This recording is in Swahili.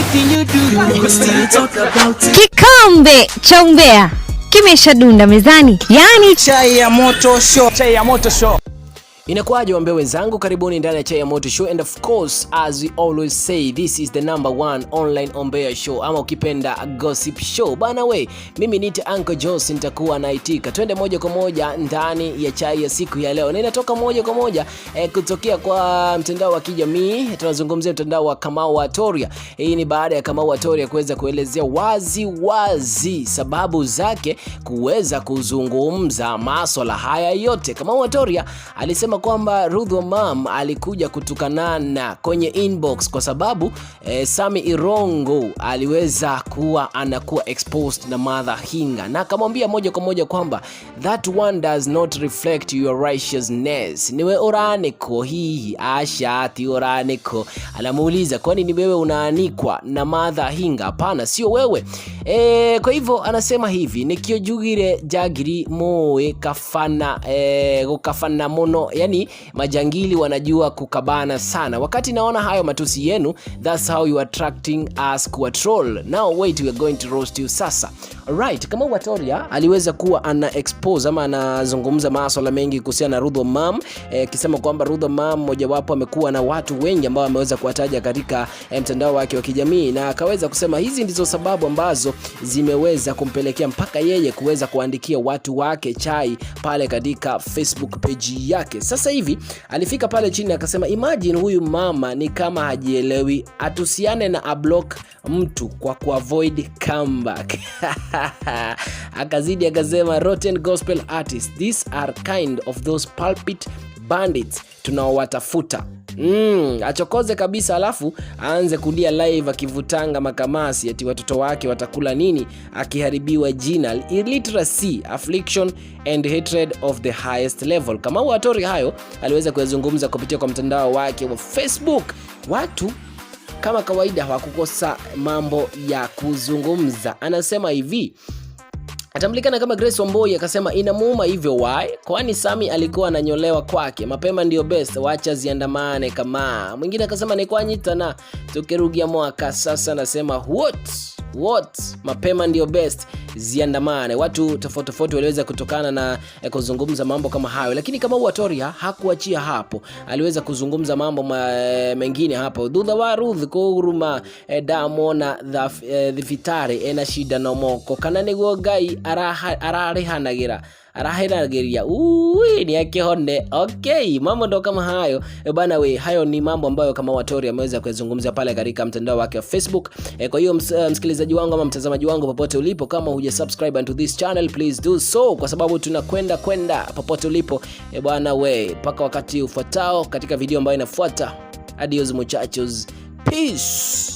anything you do, we still talk about it. Kikombe cha umbea kimeshadunda mezani, yani Chai ya Moto Show. Chai ya Moto Show. Inakuaje wambea wenzangu, karibuni ndani ya Chai ya Moto Show, and of course as we always say, this is the #1 online ombea show, ama ukipenda gossip show. Bana we, mimi ni Uncle Joss, nitakuwa naitika. Twende moja kwa moja ndani ya chai ya siku ya leo. Na inatoka moja kwa moja kutokea kwa mtandao wa kijamii. Tunazungumzia mtandao wa Kamau Watoria. Hii ni baada ya Kamau Watoria kuweza kuelezea wazi sababu zake kuweza kuzungumza masuala haya yote. Kamau Watoria alisema kwamba Ruth wa Mam alikuja kutukanana kwenye inbox kwa sababu Sami Irongo aliweza kuwa anakuwa exposed na mother Hinga, na akamwambia moja kwa moja kwamba that one does not reflect your righteousness. Niwe uraniko hii asha ati uraniko. Anamuuliza, kwani ni wewe unaanikwa na mother Hinga? Hapana, sio wewe. Kwa hivyo anasema hivi, nikiojugire jagiri moe kafana gukafana mono, yani majangili wanajua kukabana sana. Wakati naona hayo matusi yenu, that's how you attracting us kwa troll. Now wait, we are going to roast you sasa. Alright, kama Watoria aliweza kuwa ana expose ama anazungumza masuala mengi kuhusiana na Ruth wa Mam, kisema kwamba Ruth wa Mam mojawapo amekuwa na watu wengi ambao ameweza kuwataja katika mtandao wake wa kijamii, na akaweza kusema hizi ndizo sababu ambazo zimeweza kumpelekea mpaka yeye kuweza kuandikia watu wake chai pale katika Facebook page yake. Sasa hivi alifika pale chini akasema, imagine huyu mama ni kama hajielewi, atusiane na ablock mtu kwa kuavoid comeback. Akazidi akasema, rotten gospel artists, these are kind of those pulpit bandits tunaowatafuta. Achokoze kabisa, alafu aanze kulia live akivutanga makamasi ati watoto wake watakula nini akiharibiwa jina, illiteracy, affliction and hatred of the highest level. Kama Watoria hayo aliweza kuzungumza kupitia kwa mtandao wake wa Facebook. Watu kama kawaida hawakukosa mambo ya kuzungumza. Anasema hivi, atambulikana kama Grace Wamboi, akasema inamuuma hivyo why? Kwani Sami alikuwa ananyolewa kwake, mapema ndio best, wacha ziandamane kama. Mwingine akasema ni kwa nyitana tukirugia mwaka sasa. Anasema what? Mapema ndio best, ziandamane. Watu tofauti waliweza kutokana na kuzungumza mambo kama hayo, lakini kama Watoria hakuachia hapo, aliweza kuzungumza mambo mengine hapo. Dudha wa Ruth kuruma damona the fitare ena shida no moko kana niguo Ngai ararehanagira ni yake honde. Okay, mambo ndo kama hayo bana we. Hayo ni mambo ambayo kama Watoria ameweza kuzungumzia pale katika mtandao wake wa Facebook. Kwa hiyo msikilizaji wangu ama mtazamaji wangu popote ulipo, kama hujasubscribe to this channel, please do so, kwa sababu tunakwenda popote ulipo bana we. Mpaka wakati ufuatao katika video ambayo inafuata. Adios muchachos, peace.